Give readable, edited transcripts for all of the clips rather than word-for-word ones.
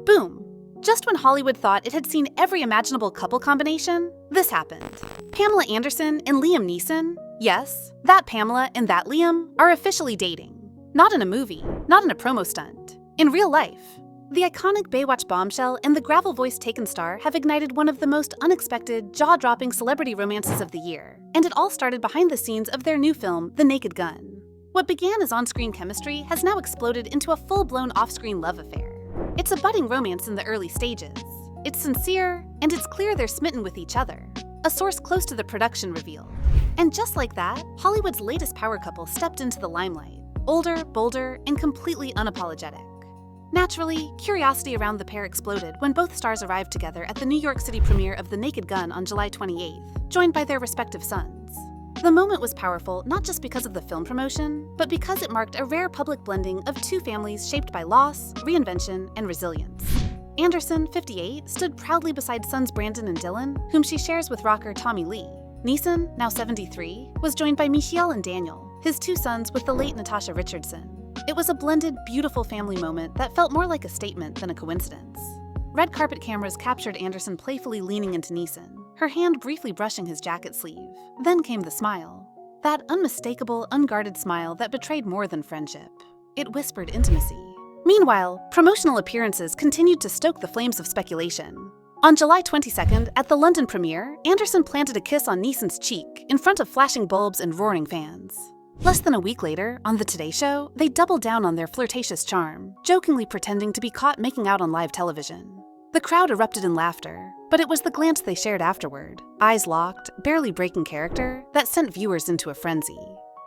Boom! Just when Hollywood thought it had seen every imaginable couple combination, this happened. Pamela Anderson and Liam Neeson, yes, that Pamela and that Liam, are officially dating. Not in a movie, not in a promo stunt. In real life. The iconic Baywatch bombshell and the gravel-voiced Taken star have ignited one of the most unexpected, jaw-dropping celebrity romances of the year, and it all started behind the scenes of their new film, The Naked Gun. What began as on-screen chemistry has now exploded into a full-blown off-screen love affair. It's a budding romance in the early stages. It's sincere, and it's clear they're smitten with each other, a source close to the production revealed. And just like that, Hollywood's latest power couple stepped into the limelight, older, bolder, and completely unapologetic. Naturally, curiosity around the pair exploded when both stars arrived together at the New York City premiere of The Naked Gun on July 28th, joined by their respective sons. The moment was powerful not just because of the film promotion, but because it marked a rare public blending of two families shaped by loss, reinvention, and resilience. Anderson, 58, stood proudly beside sons Brandon and Dylan, whom she shares with rocker Tommy Lee. Neeson, now 73, was joined by Michiel and Daniel, his two sons with the late Natasha Richardson. It was a blended, beautiful family moment that felt more like a statement than a coincidence. Red carpet cameras captured Anderson playfully leaning into Neeson, her hand briefly brushing his jacket sleeve. Then came the smile. That unmistakable, unguarded smile that betrayed more than friendship. It whispered intimacy. Meanwhile, promotional appearances continued to stoke the flames of speculation. On July 22nd, at the London premiere, Anderson planted a kiss on Neeson's cheek in front of flashing bulbs and roaring fans. Less than a week later, on The Today Show, they doubled down on their flirtatious charm, jokingly pretending to be caught making out on live television. The crowd erupted in laughter, but it was the glance they shared afterward, eyes locked, barely breaking character, that sent viewers into a frenzy.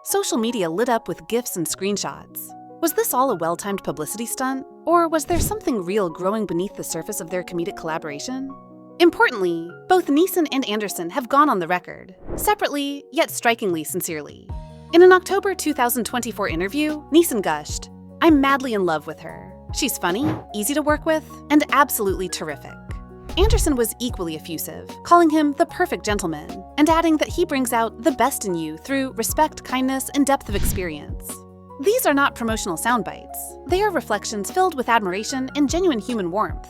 Social media lit up with GIFs and screenshots. Was this all a well-timed publicity stunt, or was there something real growing beneath the surface of their comedic collaboration? Importantly, both Neeson and Anderson have gone on the record, separately, yet strikingly sincerely. In an October 2024 interview, Neeson gushed, "I'm madly in love with her. She's funny, easy to work with, and absolutely terrific." Anderson was equally effusive, calling him the perfect gentleman, and adding that he brings out the best in you through respect, kindness, and depth of experience. These are not promotional sound bites. They are reflections filled with admiration and genuine human warmth.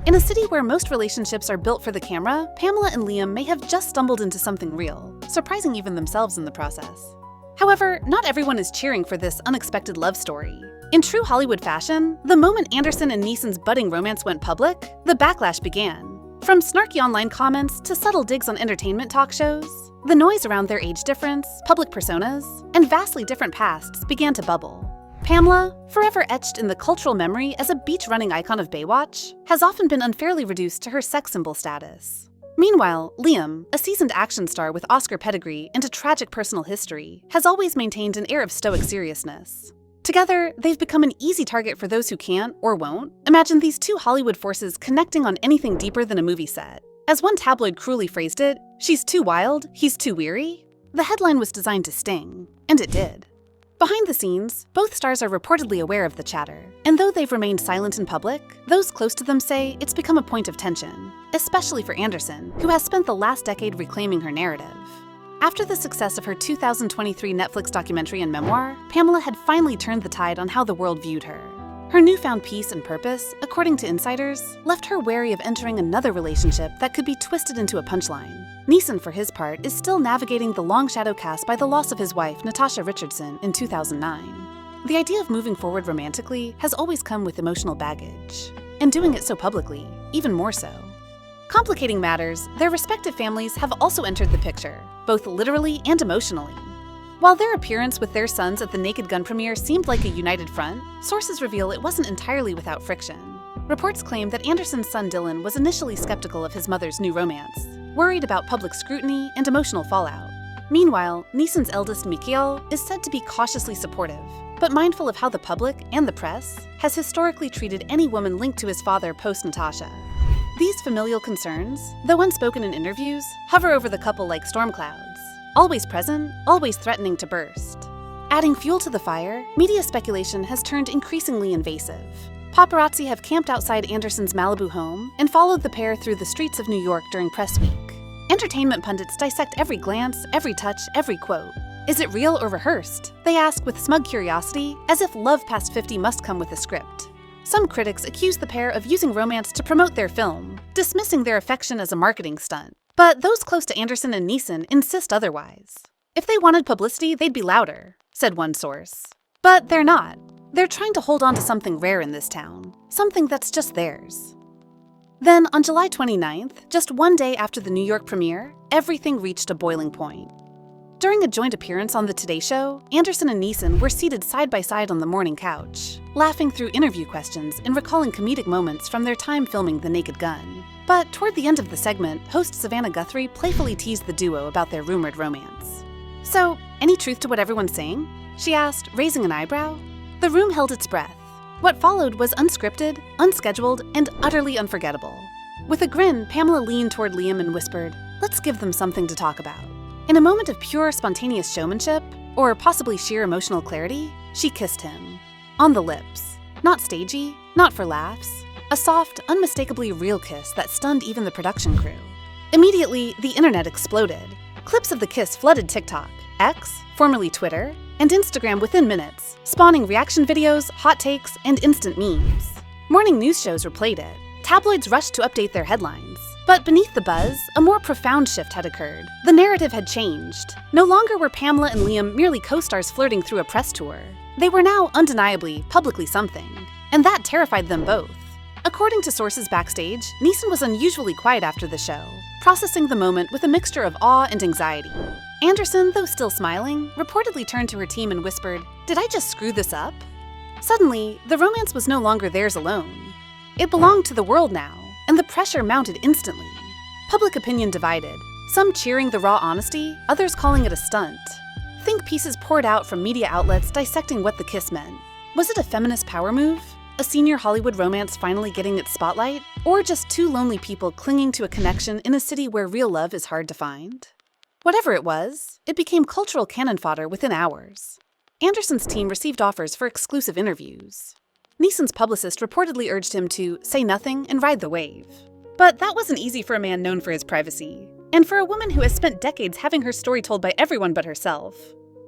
In a city where most relationships are built for the camera, Pamela and Liam may have just stumbled into something real, surprising even themselves in the process. However, not everyone is cheering for this unexpected love story. In true Hollywood fashion, the moment Anderson and Neeson's budding romance went public, the backlash began. From snarky online comments to subtle digs on entertainment talk shows, the noise around their age difference, public personas, and vastly different pasts began to bubble. Pamela, forever etched in the cultural memory as a beach-running icon of Baywatch, has often been unfairly reduced to her sex symbol status. Meanwhile, Liam, a seasoned action star with Oscar pedigree and a tragic personal history, has always maintained an air of stoic seriousness. Together, they've become an easy target for those who can't, or won't, imagine these two Hollywood forces connecting on anything deeper than a movie set. As one tabloid cruelly phrased it, "She's too wild, he's too weary." The headline was designed to sting, and it did. Behind the scenes, both stars are reportedly aware of the chatter, and though they've remained silent in public, those close to them say it's become a point of tension, especially for Anderson, who has spent the last decade reclaiming her narrative. After the success of her 2023 Netflix documentary and memoir, Pamela had finally turned the tide on how the world viewed her. Her newfound peace and purpose, according to insiders, left her wary of entering another relationship that could be twisted into a punchline. Neeson, for his part, is still navigating the long shadow cast by the loss of his wife, Natasha Richardson, in 2009. The idea of moving forward romantically has always come with emotional baggage, and doing it so publicly, even more so. Complicating matters, their respective families have also entered the picture, both literally and emotionally. While their appearance with their sons at the Naked Gun premiere seemed like a united front, sources reveal it wasn't entirely without friction. Reports claim that Anderson's son Dylan was initially skeptical of his mother's new romance, worried about public scrutiny and emotional fallout. Meanwhile, Neeson's eldest Michiel is said to be cautiously supportive, but mindful of how the public and the press has historically treated any woman linked to his father post-Natasha. These familial concerns, though unspoken in interviews, hover over the couple like storm clouds. Always present, always threatening to burst. Adding fuel to the fire, media speculation has turned increasingly invasive. Paparazzi have camped outside Anderson's Malibu home and followed the pair through the streets of New York during press week. Entertainment pundits dissect every glance, every touch, every quote. Is it real or rehearsed? They ask with smug curiosity, as if love past 50 must come with a script. Some critics accuse the pair of using romance to promote their film, dismissing their affection as a marketing stunt. But those close to Anderson and Neeson insist otherwise. If they wanted publicity, they'd be louder, said one source. But they're not. They're trying to hold on to something rare in this town, something that's just theirs. Then, on July 29th, just one day after the New York premiere, everything reached a boiling point. During a joint appearance on The Today Show, Anderson and Neeson were seated side by side on the morning couch, laughing through interview questions and recalling comedic moments from their time filming The Naked Gun. But toward the end of the segment, host Savannah Guthrie playfully teased the duo about their rumored romance. "So, any truth to what everyone's saying?" she asked, raising an eyebrow. The room held its breath. What followed was unscripted, unscheduled, and utterly unforgettable. With a grin, Pamela leaned toward Liam and whispered, "Let's give them something to talk about." In a moment of pure, spontaneous showmanship, or possibly sheer emotional clarity, she kissed him. On the lips. Not stagey, not for laughs. A soft, unmistakably real kiss that stunned even the production crew. Immediately, the internet exploded. Clips of the kiss flooded TikTok, X, formerly Twitter, and Instagram within minutes, spawning reaction videos, hot takes, and instant memes. Morning news shows replayed it. Tabloids rushed to update their headlines. But beneath the buzz, a more profound shift had occurred. The narrative had changed. No longer were Pamela and Liam merely co-stars flirting through a press tour. They were now undeniably, publicly something. And that terrified them both. According to sources backstage, Neeson was unusually quiet after the show, processing the moment with a mixture of awe and anxiety. Anderson, though still smiling, reportedly turned to her team and whispered, "Did I just screw this up?" Suddenly, the romance was no longer theirs alone. It belonged to the world now, and the pressure mounted instantly. Public opinion divided, some cheering the raw honesty, others calling it a stunt. Think pieces poured out from media outlets dissecting what the kiss meant. Was it a feminist power move? A senior Hollywood romance finally getting its spotlight? Or just two lonely people clinging to a connection in a city where real love is hard to find? Whatever it was, it became cultural cannon fodder within hours. Anderson's team received offers for exclusive interviews. Neeson's publicist reportedly urged him to say nothing and ride the wave. But that wasn't easy for a man known for his privacy, and for a woman who has spent decades having her story told by everyone but herself.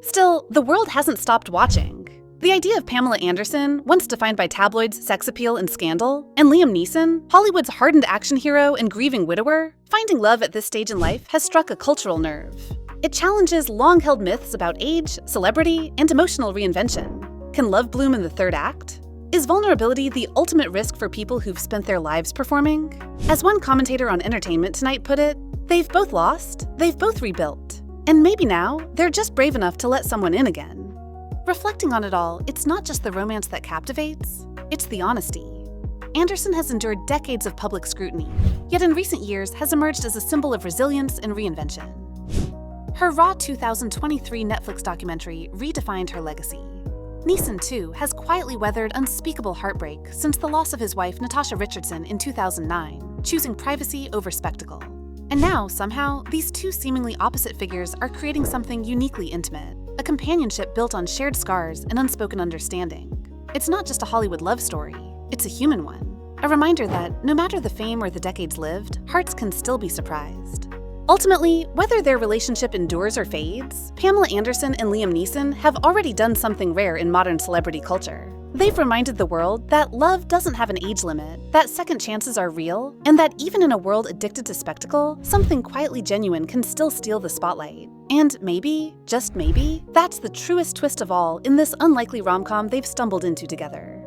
Still, the world hasn't stopped watching. The idea of Pamela Anderson, once defined by tabloids, sex appeal, and scandal, and Liam Neeson, Hollywood's hardened action hero and grieving widower, finding love at this stage in life has struck a cultural nerve. It challenges long-held myths about age, celebrity, and emotional reinvention. Can love bloom in the third act? Is vulnerability the ultimate risk for people who've spent their lives performing? As one commentator on Entertainment Tonight put it, they've both lost, they've both rebuilt, and maybe now they're just brave enough to let someone in again. Reflecting on it all, it's not just the romance that captivates, it's the honesty. Anderson has endured decades of public scrutiny, yet in recent years has emerged as a symbol of resilience and reinvention. Her raw 2023 Netflix documentary redefined her legacy. Neeson, too, has quietly weathered unspeakable heartbreak since the loss of his wife Natasha Richardson in 2009, choosing privacy over spectacle. And now, somehow, these two seemingly opposite figures are creating something uniquely intimate, a companionship built on shared scars and unspoken understanding. It's not just a Hollywood love story, it's a human one. A reminder that, no matter the fame or the decades lived, hearts can still be surprised. Ultimately, whether their relationship endures or fades, Pamela Anderson and Liam Neeson have already done something rare in modern celebrity culture. They've reminded the world that love doesn't have an age limit, that second chances are real, and that even in a world addicted to spectacle, something quietly genuine can still steal the spotlight. And maybe, just maybe, that's the truest twist of all in this unlikely rom-com they've stumbled into together.